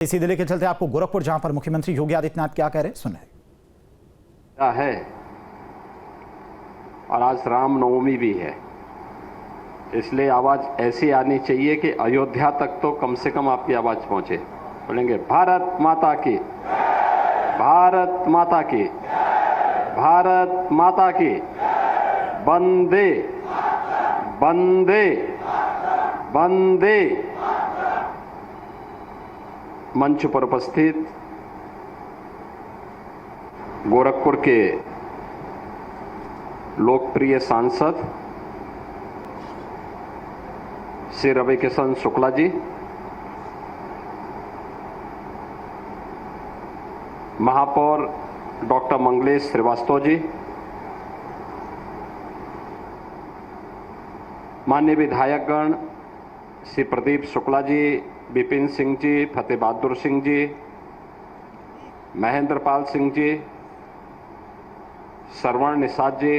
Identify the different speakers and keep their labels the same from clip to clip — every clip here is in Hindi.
Speaker 1: इसी दिल्ली के चलते आपको गोरखपुर, जहां पर मुख्यमंत्री योगी आदित्यनाथ क्या कह रहे हैं, सुन रहे
Speaker 2: है। और आज रामनवमी भी है, इसलिए आवाज ऐसी आनी चाहिए कि अयोध्या तक तो कम से कम आपकी आवाज पहुंचे। बोलेंगे भारत माता की, भारत माता की, भारत माता की, वंदे वंदे वंदे। मंच पर उपस्थित गोरखपुर के लोकप्रिय सांसद श्री रवि किशन शुक्ला जी, महापौर डॉक्टर मंगलेश श्रीवास्तव जी, माननीय विधायकगण श्री प्रदीप शुक्ला जी, विपिन सिंह जी, फतेह बहादुर सिंह जी, महेंद्र पाल सिंह जी, श्रवण निषाद जी,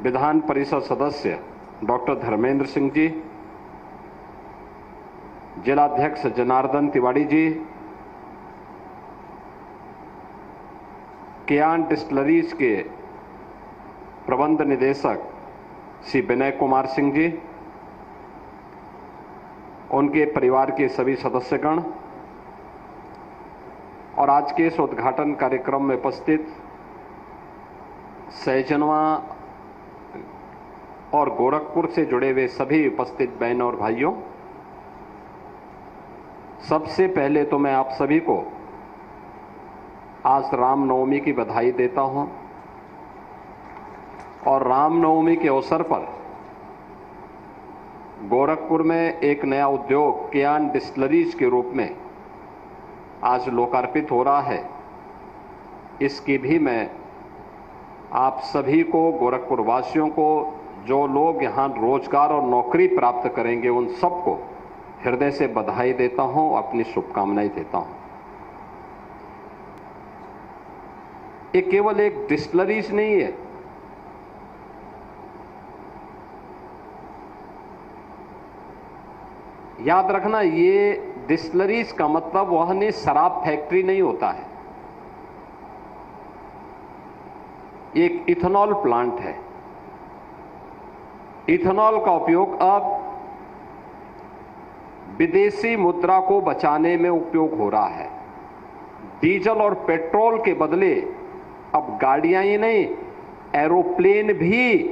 Speaker 2: विधान परिषद सदस्य डॉक्टर धर्मेंद्र सिंह जी, जिलाध्यक्ष जनार्दन तिवारी जी, कियान डिस्टिलरीज के प्रबंध निदेशक श्री विनय कुमार सिंह जी, उनके परिवार के सभी सदस्यगण और आज के इस उद्घाटन कार्यक्रम में उपस्थित सहजनवा और गोरखपुर से जुड़े हुए सभी उपस्थित बहनों और भाइयों, सबसे पहले तो मैं आप सभी को आज रामनवमी की बधाई देता हूं और रामनवमी के अवसर पर गोरखपुर में एक नया उद्योग कियान डिस्टिलरीज के रूप में आज लोकार्पित हो रहा है। इसकी भी मैं आप सभी को, गोरखपुर वासियों को, जो लोग यहां रोजगार और नौकरी प्राप्त करेंगे, उन सबको हृदय से बधाई देता हूं, अपनी शुभकामनाएं देता हूं। ये केवल एक डिस्टिलरीज नहीं है, याद रखना, ये डिस्टिलरीज का मतलब वह नहीं, शराब फैक्ट्री नहीं होता है। एक इथेनॉल प्लांट है। इथेनॉल का उपयोग अब विदेशी मुद्रा को बचाने में उपयोग हो रहा है। डीजल और पेट्रोल के बदले अब गाड़ियां ही नहीं, एरोप्लेन भी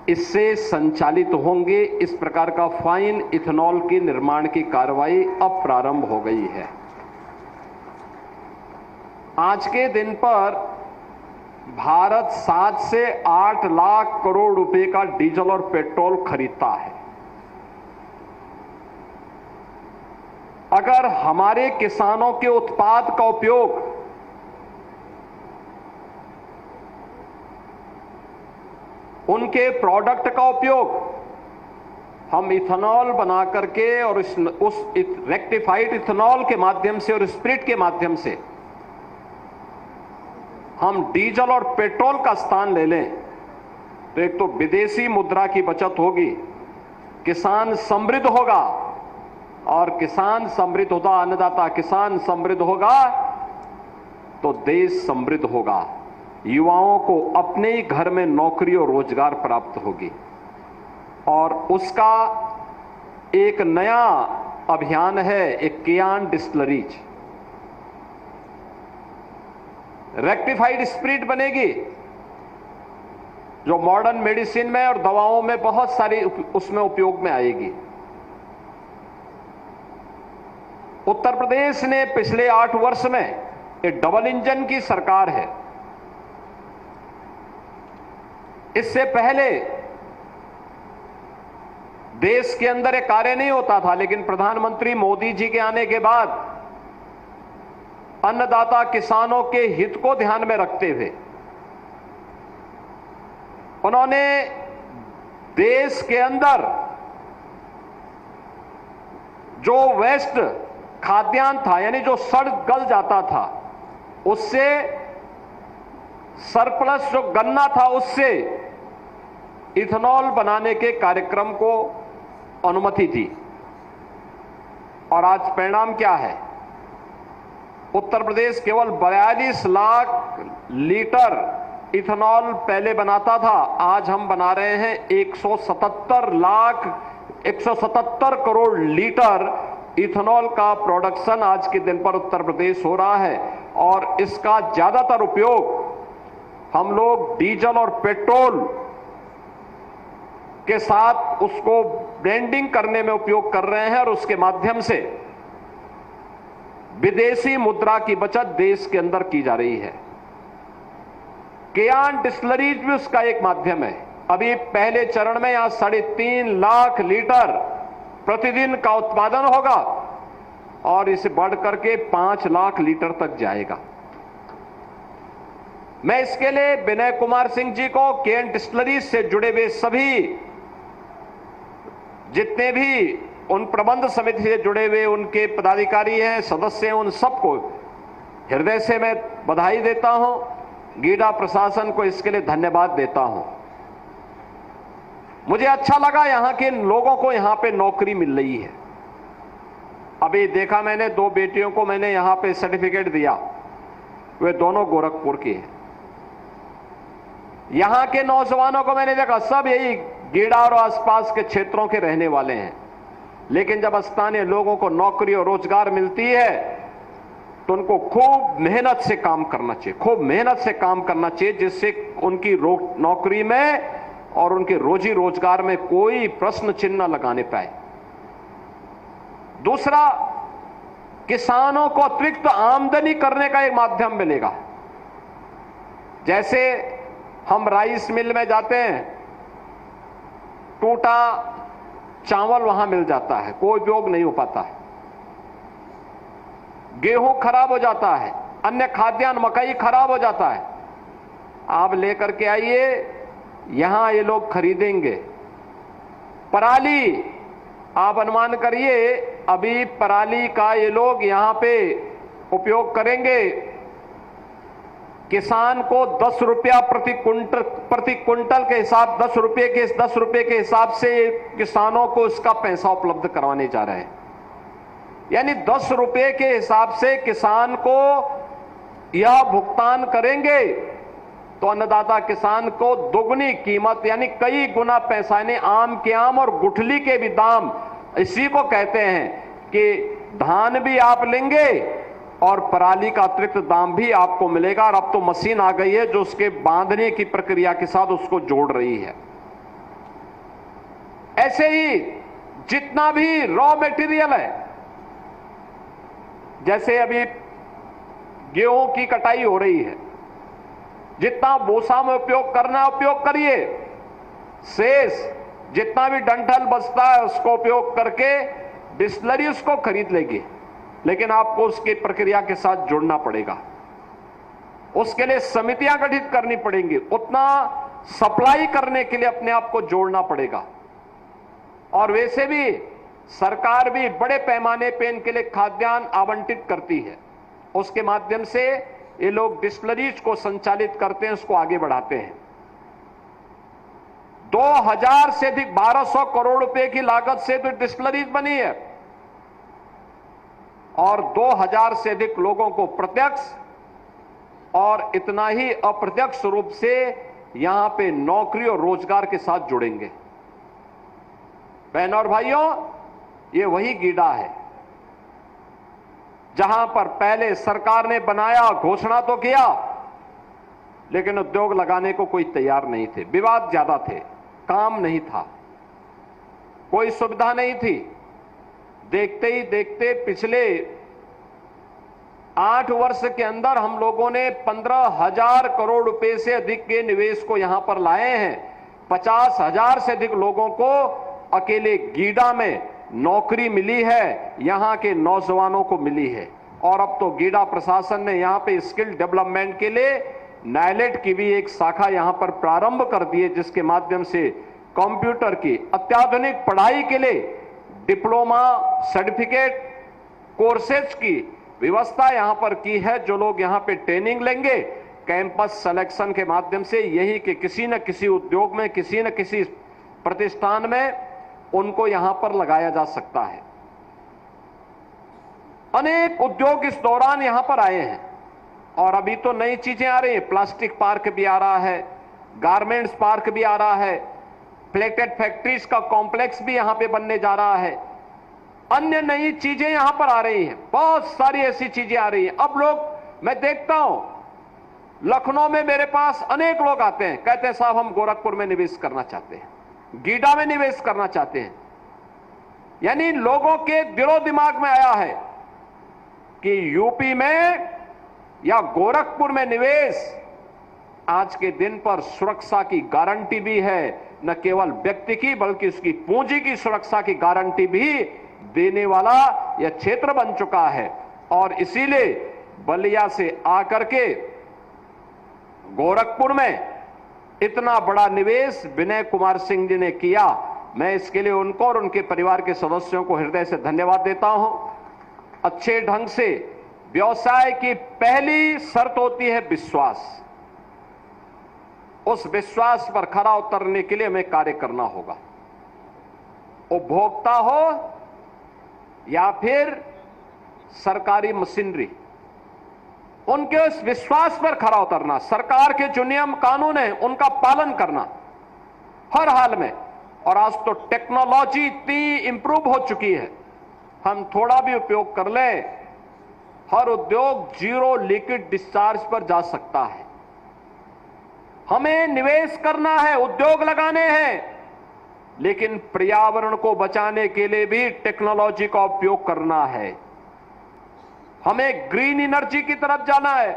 Speaker 2: इससे संचालित होंगे। इस प्रकार का फाइन इथेनॉल के निर्माण की कार्रवाई अब प्रारंभ हो गई है। आज के दिन पर भारत 7 से 8 लाख करोड़ रुपए का डीजल और पेट्रोल खरीदता है। अगर हमारे किसानों के उत्पाद का उपयोग उनके प्रोडक्ट का उपयोग हम इथेनॉल बना करके और उस रेक्टिफाइड इथेनॉल के माध्यम से और स्पिरिट के माध्यम से हम डीजल और पेट्रोल का स्थान ले लें, तो एक तो विदेशी मुद्रा की बचत होगी, किसान समृद्ध होगा, और किसान समृद्ध होगा, अन्नदाता किसान समृद्ध होगा तो देश समृद्ध होगा। युवाओं को अपने ही घर में नौकरी और रोजगार प्राप्त होगी। और उसका एक नया अभियान है, एक कियान डिस्टिलरीज। रेक्टिफाइड स्पिरिट बनेगी, जो मॉडर्न मेडिसिन में और दवाओं में बहुत सारी उसमें उपयोग में आएगी। उत्तर प्रदेश ने पिछले 8 वर्ष में एक डबल इंजन की सरकार है। इससे पहले देश के अंदर एक कार्य नहीं होता था, लेकिन प्रधानमंत्री मोदी जी के आने के बाद अन्नदाता किसानों के हित को ध्यान में रखते हुए उन्होंने देश के अंदर जो वेस्ट खाद्यान्न था, यानी जो सड़ गल जाता था, उससे सरप्लस जो गन्ना था उससे इथेनॉल बनाने के कार्यक्रम को अनुमति दी। और आज परिणाम क्या है? उत्तर प्रदेश केवल 42 लाख लीटर इथेनॉल पहले बनाता था, आज हम बना रहे हैं 177 करोड़ लीटर इथेनॉल का प्रोडक्शन आज के दिन पर उत्तर प्रदेश हो रहा है। और इसका ज्यादातर उपयोग हम लोग डीजल और पेट्रोल के साथ उसको ब्लेंडिंग करने में उपयोग कर रहे हैं और उसके माध्यम से विदेशी मुद्रा की बचत देश के अंदर की जा रही है। केयान डिस्टिलरीज भी उसका एक माध्यम है। अभी पहले चरण में यहां 3.5 लाख लीटर प्रतिदिन का उत्पादन होगा और इसे बढ़ करके 5 लाख लीटर तक जाएगा। मैं इसके लिए विनय कुमार सिंह जी को, केएन डिस्टिलरीज से जुड़े हुए सभी जितने भी उन प्रबंध समिति से जुड़े हुए उनके पदाधिकारी हैं, सदस्य हैं, उन सबको हृदय से मैं बधाई देता हूं। गीडा प्रशासन को इसके लिए धन्यवाद देता हूं। मुझे अच्छा लगा यहां के लोगों को यहां पे नौकरी मिल रही है। अभी देखा मैंने 2 बेटियों को मैंने यहां पे सर्टिफिकेट दिया, वे दोनों गोरखपुर की हैं। यहां के नौजवानों को मैंने देखा, सब यही गीडा और आसपास के क्षेत्रों के रहने वाले हैं। लेकिन जब स्थानीय लोगों को नौकरी और रोजगार मिलती है तो उनको खूब मेहनत से काम करना चाहिए, खूब मेहनत से काम करना चाहिए, जिससे उनकी नौकरी में और उनके रोजी रोजगार में कोई प्रश्न चिन्ह न लगाने पाए। दूसरा, किसानों को अतिरिक्त आमदनी करने का एक माध्यम मिलेगा। जैसे हम राइस मिल में जाते हैं, टूटा चावल वहां मिल जाता है, कोई उपयोग नहीं हो पाता है। गेहूं खराब हो जाता है, अन्य खाद्यान्न मकई खराब हो जाता है, आप लेकर के आइए, यहां ये लोग खरीदेंगे। पराली, आप अनुमान करिए, अभी पराली का ये लोग यहां पे उपयोग करेंगे। किसान को 10 रुपया प्रति क्विंटल के हिसाब 10 रुपए के हिसाब से किसानों को इसका पैसा उपलब्ध करवाने जा रहे हैं। यानी 10 रुपए के हिसाब से किसान को यह भुगतान करेंगे तो अन्नदाता किसान को दोगुनी कीमत यानी कई गुना पैसा, यानी आम के आम और गुठली के भी दाम, इसी को कहते हैं कि धान भी आप लेंगे और पराली का अतिरिक्त दाम भी आपको मिलेगा। और अब तो मशीन आ गई है जो उसके बांधने की प्रक्रिया के साथ उसको जोड़ रही है। ऐसे ही जितना भी रॉ मटेरियल है, जैसे अभी गेहूं की कटाई हो रही है, जितना भूसा में उपयोग करना है उपयोग करिए, शेष जितना भी डंठल बचता है उसको उपयोग करके डिस्टिलरी उसको खरीद लेगी, लेकिन आपको उसकी प्रक्रिया के साथ जुड़ना पड़ेगा। उसके लिए समितियां गठित करनी पड़ेंगी, उतना सप्लाई करने के लिए अपने आप को जोड़ना पड़ेगा। और वैसे भी सरकार भी बड़े पैमाने पे इनके लिए खाद्यान्न आवंटित करती है, उसके माध्यम से ये लोग डिस्टिलरीज को संचालित करते हैं, उसको आगे बढ़ाते हैं। 2000 से अधिक 1200 करोड़ रुपए की लागत से तो डिस्टिलरीज बनी है और 2000 से अधिक लोगों को प्रत्यक्ष और इतना ही अप्रत्यक्ष रूप से यहां पे नौकरी और रोजगार के साथ जुड़ेंगे। बहनों और भाइयों, ये वही गीडा है जहां पर पहले सरकार ने बनाया, घोषणा तो किया, लेकिन उद्योग लगाने को कोई तैयार नहीं थे, विवाद ज्यादा थे, काम नहीं था, कोई सुविधा नहीं थी। देखते ही देखते पिछले 8 वर्ष के अंदर हम लोगों ने 15,000 करोड़ रुपए से अधिक के निवेश को यहां पर लाए हैं। 50,000 से अधिक लोगों को अकेले गीडा में नौकरी मिली है, यहां के नौजवानों को मिली है। और अब तो गीडा प्रशासन ने यहां पे स्किल डेवलपमेंट के लिए नाइलेट की भी एक शाखा यहां पर प्रारंभ कर दी है, जिसके माध्यम से कंप्यूटर की अत्याधुनिक पढ़ाई के लिए डिप्लोमा, सर्टिफिकेट कोर्सेज की व्यवस्था यहां पर की है। जो लोग यहां पे ट्रेनिंग लेंगे कैंपस सिलेक्शन के माध्यम से, यही कि किसी न किसी उद्योग में, किसी न किसी प्रतिष्ठान में उनको यहां पर लगाया जा सकता है। अनेक उद्योग इस दौरान यहां पर आए हैं और अभी तो नई चीजें आ रही हैं। प्लास्टिक पार्क भी आ रहा है, गारमेंट्स पार्क भी आ रहा है, प्लेटेड फैक्ट्रीज का कॉम्प्लेक्स भी यहां पे बनने जा रहा है, अन्य नई चीजें यहां पर आ रही हैं, बहुत सारी ऐसी चीजें आ रही हैं। अब लोग, मैं देखता हूं लखनऊ में मेरे पास अनेक लोग आते हैं, कहते हैं साहब हम गोरखपुर में निवेश करना चाहते हैं, गीडा में निवेश करना चाहते हैं। यानी लोगों के दिलो दिमाग में आया है कि यूपी में या गोरखपुर में निवेश आज के दिन पर सुरक्षा की गारंटी भी है, न केवल व्यक्ति की बल्कि उसकी पूंजी की सुरक्षा की गारंटी भी देने वाला यह क्षेत्र बन चुका है। और इसीलिए बलिया से आकर के गोरखपुर में इतना बड़ा निवेश विनय कुमार सिंह जी ने किया, मैं इसके लिए उनको और उनके परिवार के सदस्यों को हृदय से धन्यवाद देता हूं। अच्छे ढंग से व्यवसाय की पहली शर्त होती है विश्वास। उस विश्वास पर खरा उतरने के लिए हमें कार्य करना होगा, उपभोक्ता हो या फिर सरकारी मशीनरी, उनके उस विश्वास पर खरा उतरना, सरकार के जो नियम कानून है उनका पालन करना हर हाल में। और आज तो टेक्नोलॉजी इतनी इंप्रूव हो चुकी है, हम थोड़ा भी उपयोग कर लें, हर उद्योग जीरो लीकेज डिस्चार्ज पर जा सकता है। हमें निवेश करना है, उद्योग लगाने हैं, लेकिन पर्यावरण को बचाने के लिए भी टेक्नोलॉजी का उपयोग करना है। हमें ग्रीन एनर्जी की तरफ जाना है।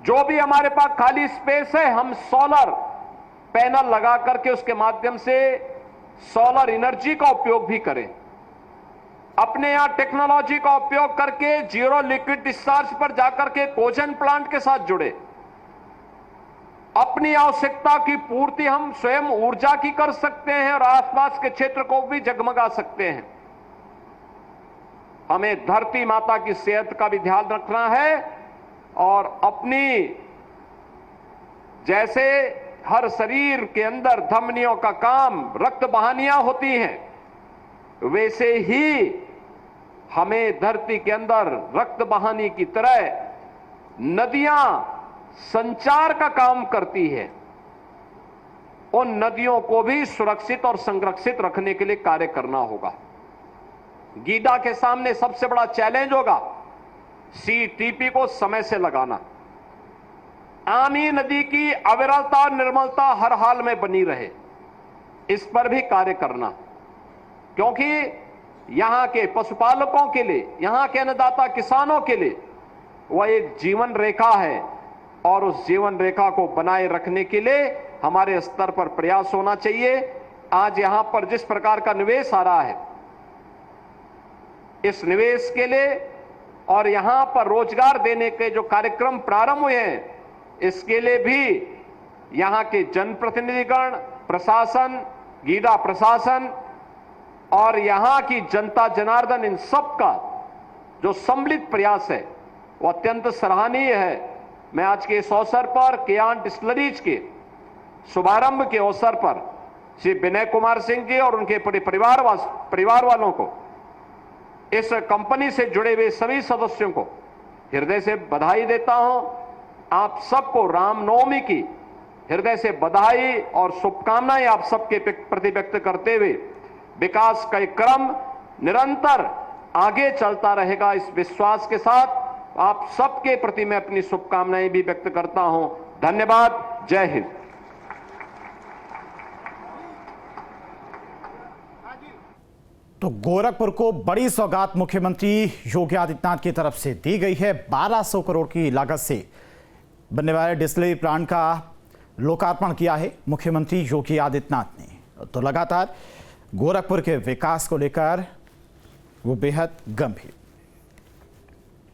Speaker 2: जो भी हमारे पास खाली स्पेस है, हम सोलर पैनल लगा करके उसके माध्यम से सोलर एनर्जी का उपयोग भी करें। अपने यहां टेक्नोलॉजी का उपयोग करके जीरो लिक्विड डिस्चार्ज पर जाकर के कोजन प्लांट के साथ जुड़े। अपनी आवश्यकता की पूर्ति हम स्वयं ऊर्जा की कर सकते हैं और आसपास के क्षेत्र को भी जगमगा सकते हैं। हमें धरती माता की सेहत का भी ध्यान रखना है और अपनी, जैसे हर शरीर के अंदर धमनियों का काम रक्त बहानियां होती हैं, वैसे ही हमें धरती के अंदर रक्त बहानी की तरह नदियां संचार का काम करती है। उन नदियों को भी सुरक्षित और संरक्षित रखने के लिए कार्य करना होगा। गीडा के सामने सबसे बड़ा चैलेंज होगा सीटीपी को समय से लगाना। आमी नदी की अविरलता और निर्मलता हर हाल में बनी रहे, इस पर भी कार्य करना, क्योंकि यहां के पशुपालकों के लिए, यहां के अन्नदाता किसानों के लिए वह एक जीवन रेखा है और उस जीवन रेखा को बनाए रखने के लिए हमारे स्तर पर प्रयास होना चाहिए। आज यहां पर जिस प्रकार का निवेश आ रहा है, इस निवेश के लिए और यहां पर रोजगार देने के जो कार्यक्रम प्रारंभ हुए हैं, इसके लिए भी यहां के जनप्रतिनिधिगण, प्रशासन, गीडा प्रशासन और यहां की जनता जनार्दन, इन सब का जो सम्मिलित प्रयास है वो अत्यंत सराहनीय है। मैं आज के इस अवसर पर कियान डिस्टिलरीज के शुभारंभ के अवसर पर श्री विनय कुमार सिंह जी और उनके पूरे परिवार वालों को, इस कंपनी से जुड़े हुए सभी सदस्यों को हृदय से बधाई देता हूं। आप सबको रामनवमी की हृदय से बधाई और शुभकामनाएं आप सबके प्रति व्यक्त करते हुए विकास का क्रम निरंतर आगे चलता रहेगा, इस विश्वास के साथ आप सबके प्रति मैं अपनी शुभकामनाएं भी व्यक्त करता हूं। धन्यवाद। जय हिंद।
Speaker 1: तो गोरखपुर को बड़ी सौगात मुख्यमंत्री योगी आदित्यनाथ की तरफ से दी गई है। 1200 करोड़ की लागत से बनने वाले डिस्टिलरी प्लांट का लोकार्पण किया है मुख्यमंत्री योगी आदित्यनाथ ने। तो लगातार गोरखपुर के विकास को लेकर वो बेहद गंभीर।